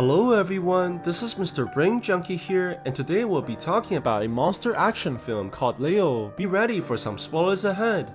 Hello everyone, this is Mr. Brain Junkie here, and today we'll be talking about a monster action film called Leo. Be ready for some spoilers ahead.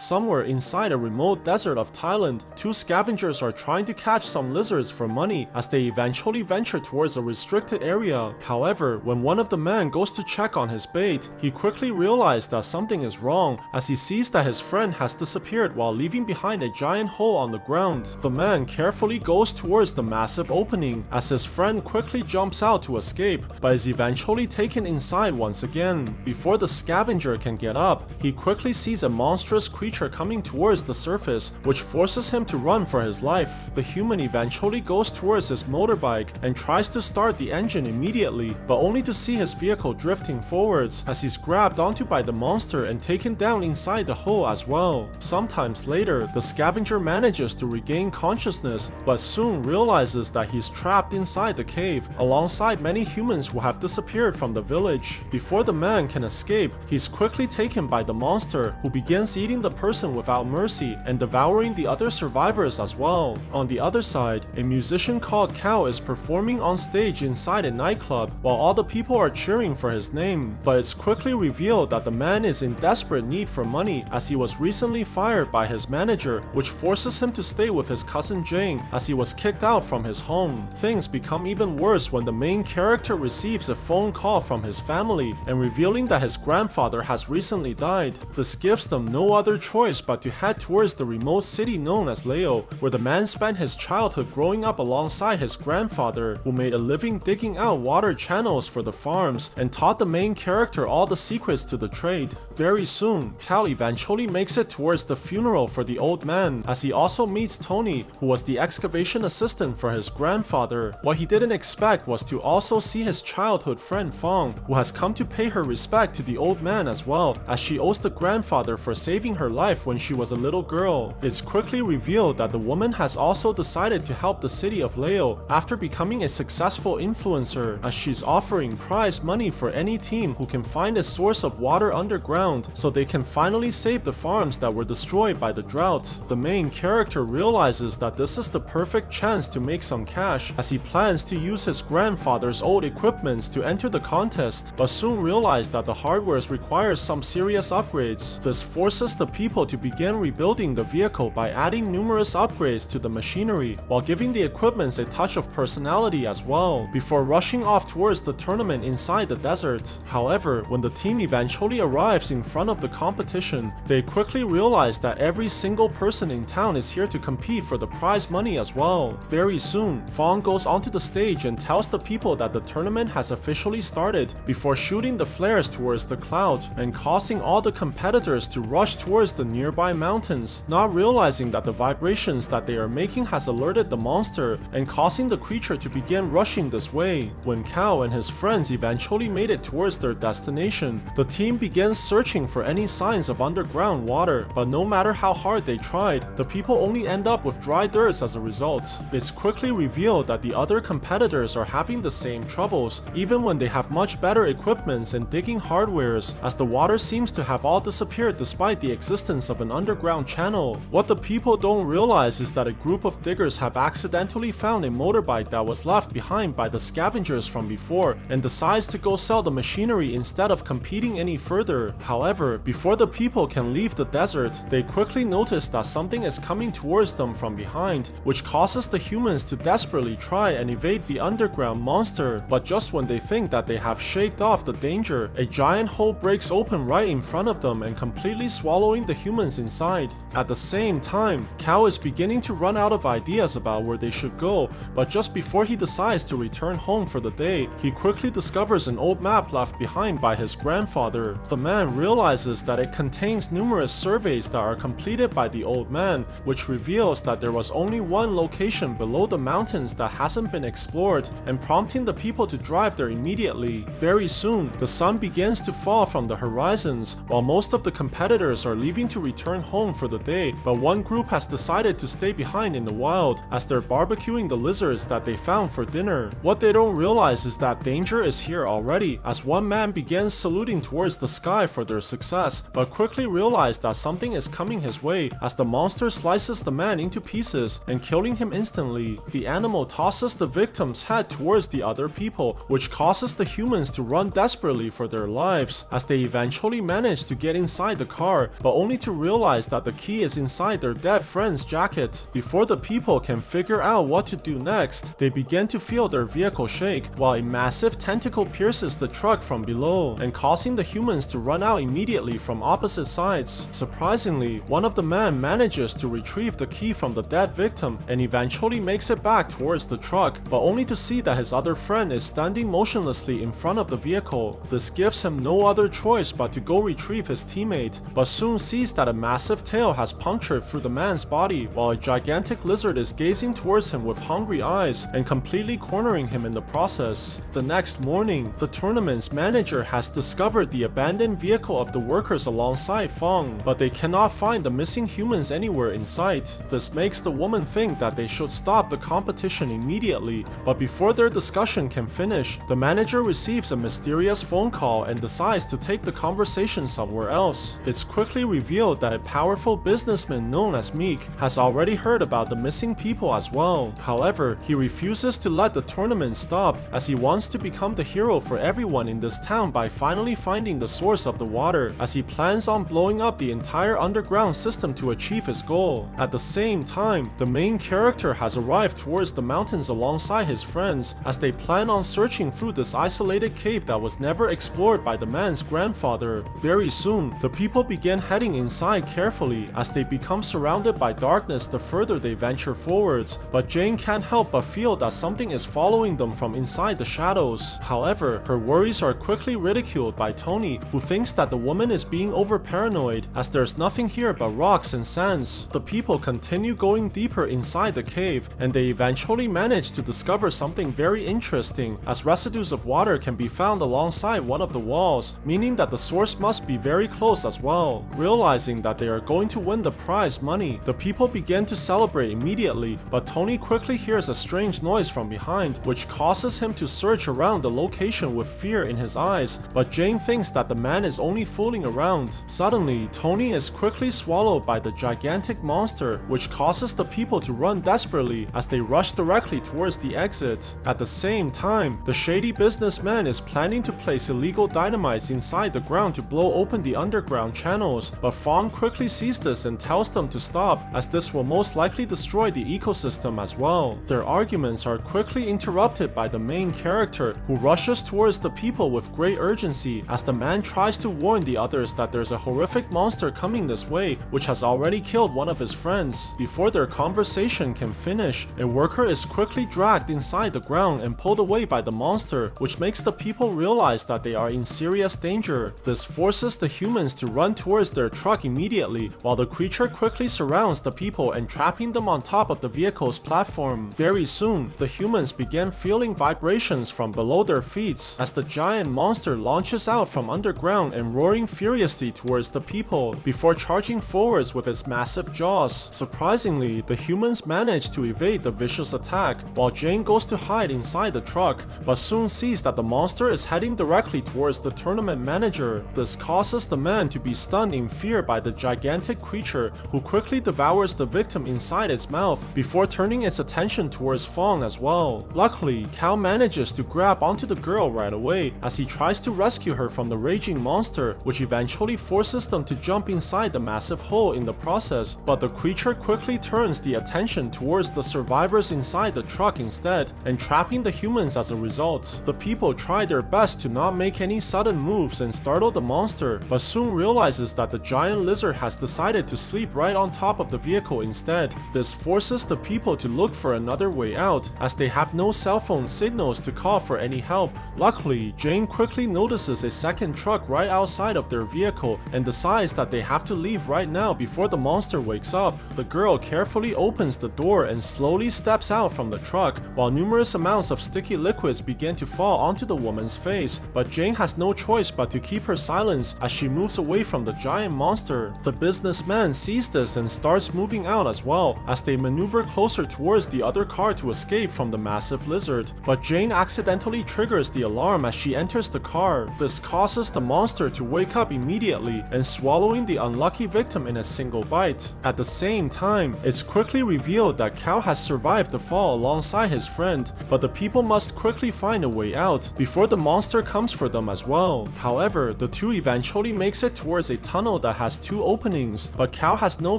Somewhere inside a remote desert of Thailand, two scavengers are trying to catch some lizards for money as they eventually venture towards a restricted area. However, when one of the men goes to check on his bait, he quickly realizes that something is wrong as he sees that his friend has disappeared while leaving behind a giant hole on the ground. The man carefully goes towards the massive opening as his friend quickly jumps out to escape, but is eventually taken inside once again. Before the scavenger can get up, he quickly sees a monstrous creature coming towards the surface, which forces him to run for his life. The human eventually goes towards his motorbike and tries to start the engine immediately, but only to see his vehicle drifting forwards as he's grabbed onto by the monster and taken down inside the hole as well. Sometimes later, the scavenger manages to regain consciousness, but soon realizes that he's trapped inside the cave alongside many humans who have disappeared from the village. Before the man can escape, he's quickly taken by the monster, who begins eating the person without mercy and devouring the other survivors as well. On the other side, a musician called Cow is performing on stage inside a nightclub while all the people are cheering for his name, but it's quickly revealed that the man is in desperate need for money as he was recently fired by his manager, which forces him to stay with his cousin Jane as he was kicked out from his home. Things become even worse when the main character receives a phone call from his family and revealing that his grandfather has recently died. This gives them no other choice but to head towards the remote city known as Leo, where the man spent his childhood growing up alongside his grandfather, who made a living digging out water channels for the farms and taught the main character all the secrets to the trade. Very soon, Cal eventually makes it towards the funeral for the old man, as he also meets Tony, who was the excavation assistant for his grandfather. What he didn't expect was to also see his childhood friend Fong, who has come to pay her respect to the old man as well, as she owes the grandfather for saving her life when she was a little girl. It's quickly revealed that the woman has also decided to help the city of Leo after becoming a successful influencer, as she's offering prize money for any team who can find a source of water underground so they can finally save the farms that were destroyed by the drought. The main character realizes that this is the perfect chance to make some cash, as he plans to use his grandfather's old equipments to enter the contest, but soon realizes that the hardware requires some serious upgrades. This forces the people to begin rebuilding the vehicle by adding numerous upgrades to the machinery, while giving the equipments a touch of personality as well, before rushing off towards the tournament inside the desert. However, when the team eventually arrives in front of the competition, they quickly realize that every single person in town is here to compete for the prize money as well. Very soon, Fong goes onto the stage and tells the people that the tournament has officially started, before shooting the flares towards the clouds and causing all the competitors to rush towards the nearby mountains, not realizing that the vibrations that they are making has alerted the monster and causing the creature to begin rushing this way. When Cow and his friends eventually made it towards their destination, the team begins searching for any signs of underground water, but no matter how hard they tried, the people only end up with dry dirt as a result. It's quickly revealed that the other competitors are having the same troubles, even when they have much better equipments and digging hardwares, as the water seems to have all disappeared despite the existence of an underground channel. What the people don't realize is that a group of diggers have accidentally found a motorbike that was left behind by the scavengers from before and decides to go sell the machinery instead of competing any further. However, before the people can leave the desert, they quickly notice that something is coming towards them from behind, which causes the humans to desperately try and evade the underground monster. But just when they think that they have shaked off the danger, a giant hole breaks open right in front of them and completely swallowing the humans inside. At the same time, Cow is beginning to run out of ideas about where they should go, but just before he decides to return home for the day, he quickly discovers an old map left behind by his grandfather. The man realizes that it contains numerous surveys that are completed by the old man, which reveals that there was only one location below the mountains that hasn't been explored, and prompting the people to drive there immediately. Very soon, the sun begins to fall from the horizons, while most of the competitors are leaving leaving to return home for the day, but one group has decided to stay behind in the wild as they're barbecuing the lizards that they found for dinner. What they don't realize is that danger is here already, as one man begins saluting towards the sky for their success, but quickly realizes that something is coming his way as the monster slices the man into pieces and killing him instantly. The animal tosses the victim's head towards the other people, which causes the humans to run desperately for their lives as they eventually manage to get inside the car, but only to realize that the key is inside their dead friend's jacket. Before the people can figure out what to do next, they begin to feel their vehicle shake while a massive tentacle pierces the truck from below and causing the humans to run out immediately from opposite sides. Surprisingly, one of the men manages to retrieve the key from the dead victim and eventually makes it back towards the truck, but only to see that his other friend is standing motionlessly in front of the vehicle. This gives him no other choice but to go retrieve his teammate, but soon sees that a massive tail has punctured through the man's body while a gigantic lizard is gazing towards him with hungry eyes and completely cornering him in the process. The next morning, the tournament's manager has discovered the abandoned vehicle of the workers alongside Fong, but they cannot find the missing humans anywhere in sight. This makes the woman think that they should stop the competition immediately, but before their discussion can finish, the manager receives a mysterious phone call and decides to take the conversation somewhere else. It's quickly revealed that a powerful businessman known as Meek has already heard about the missing people as well. However, he refuses to let the tournament stop as he wants to become the hero for everyone in this town by finally finding the source of the water, as he plans on blowing up the entire underground system to achieve his goal. At the same time, the main character has arrived towards the mountains alongside his friends as they plan on searching through this isolated cave that was never explored by the man's grandfather. Very soon, the people begin heading inside carefully as they become surrounded by darkness the further they venture forwards, but Jane can't help but feel that something is following them from inside the shadows. However, her worries are quickly ridiculed by Tony, who thinks that the woman is being over-paranoid as there's nothing here but rocks and sands. The people continue going deeper inside the cave, and they eventually manage to discover something very interesting, as residues of water can be found alongside one of the walls, meaning that the source must be very close as well. Realizing that they are going to win the prize money, the people begin to celebrate immediately, but Tony quickly hears a strange noise from behind, which causes him to search around the location with fear in his eyes, but Jane thinks that the man is only fooling around. Suddenly, Tony is quickly swallowed by the gigantic monster, which causes the people to run desperately as they rush directly towards the exit. At the same time, the shady businessman is planning to place illegal dynamites inside the ground to blow open the underground channels, but Fong quickly sees this and tells them to stop, as this will most likely destroy the ecosystem as well. Their arguments are quickly interrupted by the main character, who rushes towards the people with great urgency as the man tries to warn the others that there's a horrific monster coming this way, which has already killed one of his friends. Before their conversation can finish, a worker is quickly dragged inside the ground and pulled away by the monster, which makes the people realize that they are in serious danger. This forces the humans to run towards their truck immediately, while the creature quickly surrounds the people and trapping them on top of the vehicle's platform. Very soon, the humans begin feeling vibrations from below their feet as the giant monster launches out from underground and roaring furiously towards the people before charging forwards with its massive jaws. Surprisingly, the humans manage to evade the vicious attack, while Jane goes to hide inside the truck, but soon sees that the monster is heading directly towards the tournament manager. This causes the man to be stunned in fear by the gigantic creature, who quickly devours the victim inside its mouth before turning its attention towards Fong as well. Luckily, Cal manages to grab onto the girl right away as he tries to rescue her from the raging monster, which eventually forces them to jump inside the massive hole in the process, but the creature quickly turns the attention towards the survivors inside the truck instead, and trapping the humans as a result. The people try their best to not make any sudden moves and startle the monster, but soon realizes that the giant lizard has decided to sleep right on top of the vehicle instead. This forces the people to look for another way out, as they have no cell phone signals to call for any help. Luckily, Jane quickly notices a second truck right outside of their vehicle and decides that they have to leave right now before the monster wakes up. The girl carefully opens the door and slowly steps out from the truck, while numerous amounts of sticky liquids begin to fall onto the woman's face, but Jane has no choice but to keep her silence as she moves away from the giant monster monster. The businessman sees this and starts moving out as well as they maneuver closer towards the other car to escape from the massive lizard. But Jane accidentally triggers the alarm as she enters the car. This causes the monster to wake up immediately and swallowing the unlucky victim in a single bite. At the same time, it's quickly revealed that Cal has survived the fall alongside his friend, but the people must quickly find a way out before the monster comes for them as well. However, the two eventually makes it towards a tunnel that has two openings, but Cal has no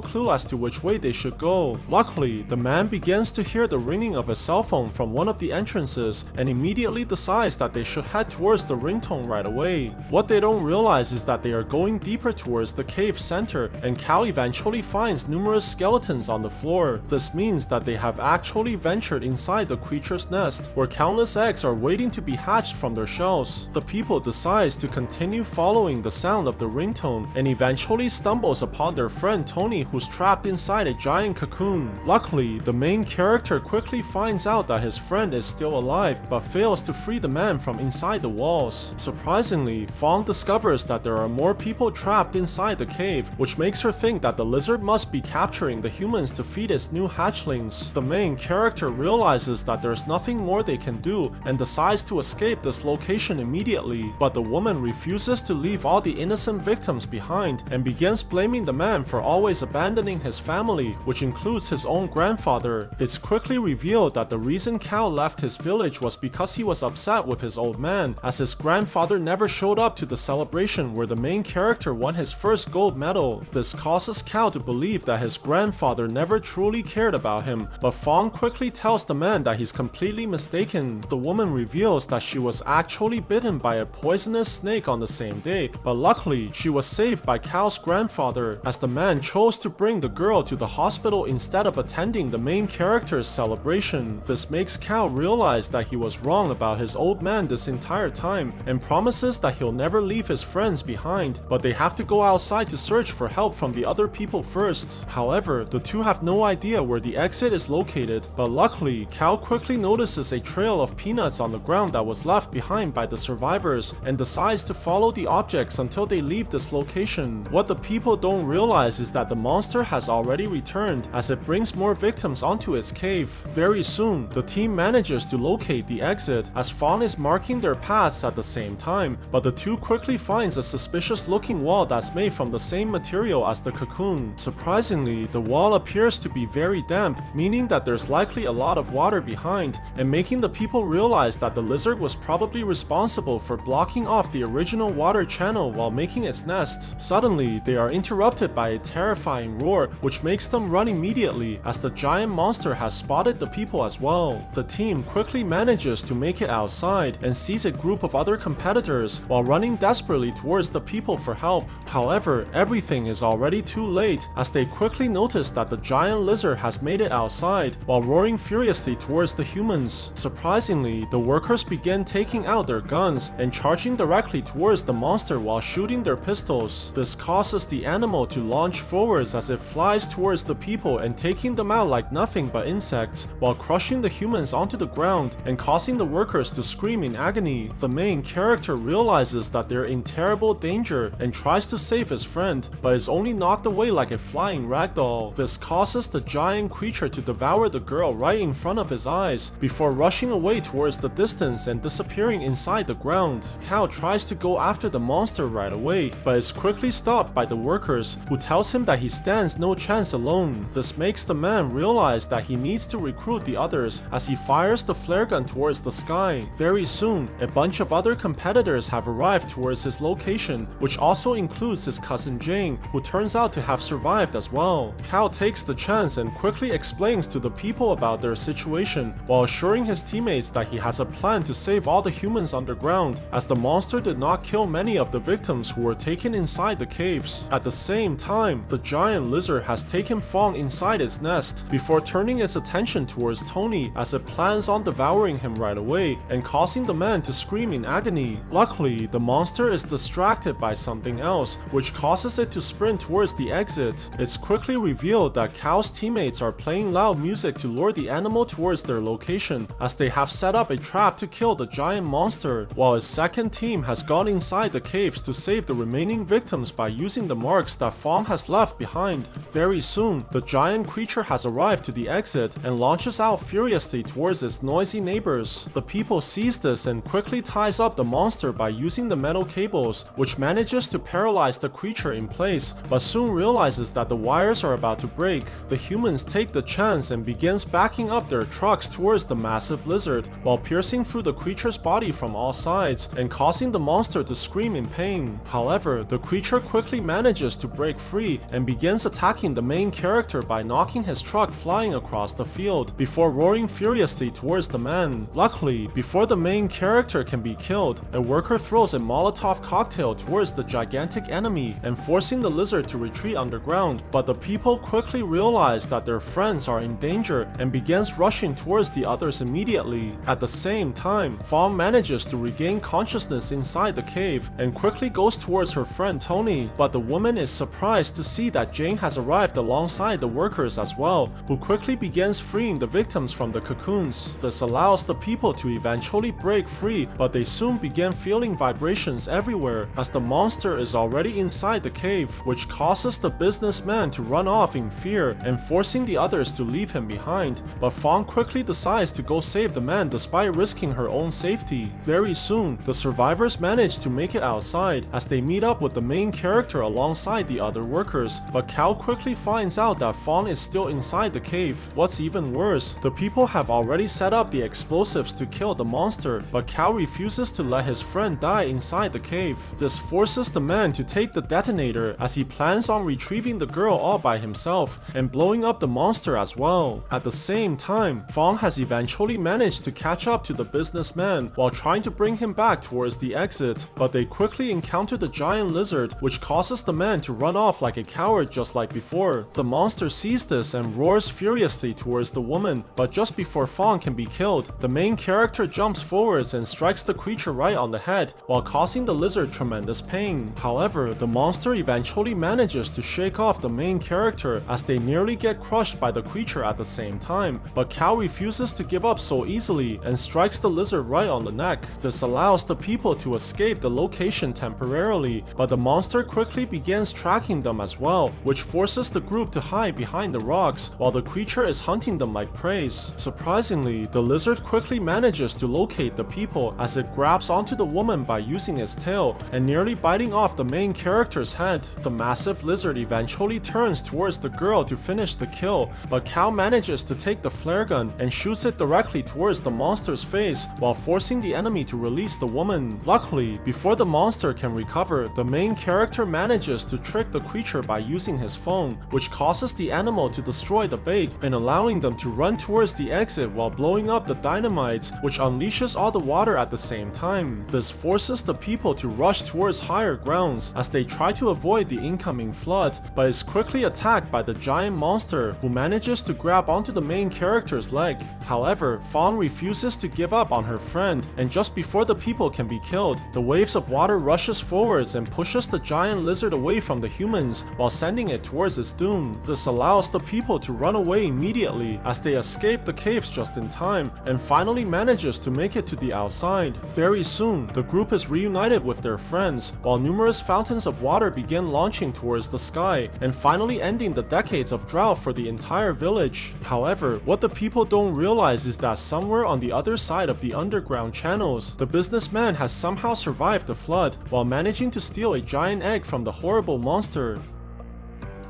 clue as to which way they should go. Luckily, the man begins to hear the ringing of a cell phone from one of the entrances and immediately decides that they should head towards the ringtone right away. What they don't realize is that they are going deeper towards the cave center, and Cal eventually finds numerous skeletons on the floor. This means that they have actually ventured inside the creature's nest, where countless eggs are waiting to be hatched from their shells. The people decides to continue following the sound of the ringtone and eventually stumbles upon their friend Tony, who's trapped inside a giant cocoon. Luckily, the main character quickly finds out that his friend is still alive but fails to free the man from inside the walls. Surprisingly, Fong discovers that there are more people trapped inside the cave, which makes her think that the lizard must be capturing the humans to feed its new hatchlings. The main character realizes that there's nothing more they can do and decides to escape this location immediately, but the woman refuses to leave all the innocent victims behind and begins blaming the man for always abandoning his family, which includes his own grandfather. It's quickly revealed that the reason Cal left his village was because he was upset with his old man, as his grandfather never showed up to the celebration where the main character won his first gold medal. This causes Cal to believe that his grandfather never truly cared about him, but Fong quickly tells the man that he's completely mistaken. The woman reveals that she was actually bitten by a poisonous snake on the same day, but luckily she was saved by Cal's grandfather, as the man chose to bring the girl to the hospital instead of attending the main character's celebration. This makes Cal realize that he was wrong about his old man this entire time and promises that he'll never leave his friends behind, but they have to go outside to search for help from the other people first. However, the two have no idea where the exit is located, but luckily Cal quickly notices a trail of peanuts on the ground that was left behind by the survivors and decides to follow the objects until they leave this location. What the people don't realize is that the monster has already returned, as it brings more victims onto its cave. Very soon, the team manages to locate the exit, as Fawn is marking their paths at the same time, but the two quickly finds a suspicious looking wall that's made from the same material as the cocoon. Surprisingly, the wall appears to be very damp, meaning that there's likely a lot of water behind, and making the people realize that the lizard was probably responsible for blocking off the original water channel while making its nest. Suddenly, they are interrupted by a terrifying roar, which makes them run immediately, as the giant monster has spotted the people as well. The team quickly manages to make it outside and sees a group of other competitors while running desperately towards the people for help. However, everything is already too late, as they quickly notice that the giant lizard has made it outside while roaring furiously towards the humans. Surprisingly, the workers begin taking out their guns and charging directly towards the monster while shooting their pistols. This causes the animal to launch forwards as it flies towards the people and taking them out like nothing but insects, while crushing the humans onto the ground and causing the workers to scream in agony. The main character realizes that they're in terrible danger and tries to save his friend, but is only knocked away like a flying ragdoll. This causes the giant creature to devour the girl right in front of his eyes, before rushing away towards the distance and disappearing inside the ground. Cal tries to go after the monster right away, but is quickly stopped by the workers, who tells him that he stands no chance alone. This makes the man realize that he needs to recruit the others, as he fires the flare gun towards the sky. Very soon, a bunch of other competitors have arrived towards his location, which also includes his cousin Jane, who turns out to have survived as well. Cal takes the chance and quickly explains to the people about their situation, while assuring his teammates that he has a plan to save all the humans underground, as the monster did not kill many of the victims who were taken inside the caves. At the same time, the giant lizard has taken Fong inside its nest, before turning its attention towards Tony, as it plans on devouring him right away and causing the man to scream in agony. Luckily, the monster is distracted by something else, which causes it to sprint towards the exit. It's quickly revealed that Cal's teammates are playing loud music to lure the animal towards their location, as they have set up a trap to kill the giant monster, while his second team has gone inside the caves to save the remaining victims by using the marks that Fong has left behind. Very soon, the giant creature has arrived to the exit and launches out furiously towards its noisy neighbors. The people sees this and quickly ties up the monster by using the metal cables, which manages to paralyze the creature in place, but soon realizes that the wires are about to break. The humans take the chance and begins backing up their trucks towards the massive lizard, while piercing through the creature's body from all sides and causing the monster to scream in pain. However, the creature quickly manages to break free and begins attacking the main character by knocking his truck flying across the field before roaring furiously towards the man. Luckily, before the main character can be killed, a worker throws a Molotov cocktail towards the gigantic enemy and forcing the lizard to retreat underground, but the people quickly realize that their friends are in danger and begins rushing towards the others immediately. At the same time, Fong manages to regain consciousness inside the cave and quickly goes towards her friend Tony, but the woman is surprised to see that Jane has arrived alongside the workers as well, who quickly begins freeing the victims from the cocoons. This allows the people to eventually break free, but they soon begin feeling vibrations everywhere as the monster is already inside the cave, which causes the businessman to run off in fear and forcing the others to leave him behind, but Fong quickly decides to go save the man despite risking her own safety. Very soon, the survivors manage to make it outside as they meet up with the main character alongside the other workers, but Cal quickly finds out that Fong is still inside the cave. What's even worse, the people have already set up the explosives to kill the monster, but Cal refuses to let his friend die inside the cave. This forces the man to take the detonator as he plans on retrieving the girl all by himself and blowing up the monster as well. At the same time, Fong has eventually managed to catch up to the businessman while trying to bring him back towards the exit, but they quickly encounter the giant lizard, which causes the man to run off like a coward just like before. The monster sees this and roars furiously towards the woman, but just before Fong can be killed, the main character jumps forwards and strikes the creature right on the head while causing the lizard tremendous pain. However, the monster eventually manages to shake off the main character as they nearly get crushed by the creature at the same time, but Cal refuses to give up so easily and strikes the lizard right on the neck. This allows the people to escape the location temporarily, but the monster quickly begins tracking them as well, which forces the group to hide behind the rocks while the creature is hunting them like prey. Surprisingly, the lizard quickly manages to locate the people as it grabs onto the woman by using its tail and nearly biting off the main character's head. The massive lizard eventually turns towards the girl to finish the kill, but Cal manages to take the flare gun and shoots it directly towards the monster's face while forcing the enemy to release the woman. Luckily, before the monster can recover, the main character manages to trick the creature by using his phone, which causes the animal to destroy the bait and allowing them to run towards the exit while blowing up the dynamites, which unleashes all the water at the same time. This forces the people to rush towards higher grounds as they try to avoid the incoming flood, but is quickly attacked by the giant monster, who manages to grab onto the main character's leg. However, Fawn refuses to give up on her friend, and just before the people can be killed, the waves of water rushes forwards and pushes the giant lizard away from the humans while sending it towards its doom. This allows the people to run away immediately as they escape the caves just in time and finally manages to make it to the outside. Very soon, the group is reunited with their friends while numerous fountains of water begin launching towards the sky and finally ending the decades of drought for the entire village. However, what the people don't realize is that somewhere on the other side of the underground channels, the businessman has somehow survived the flood while managing to steal a giant egg from the horrible monster.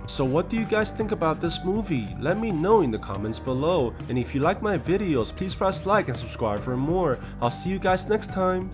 So what do you guys think about this movie? Let me know in the comments below, and if you like my videos, please press like and subscribe for more. I'll see you guys next time.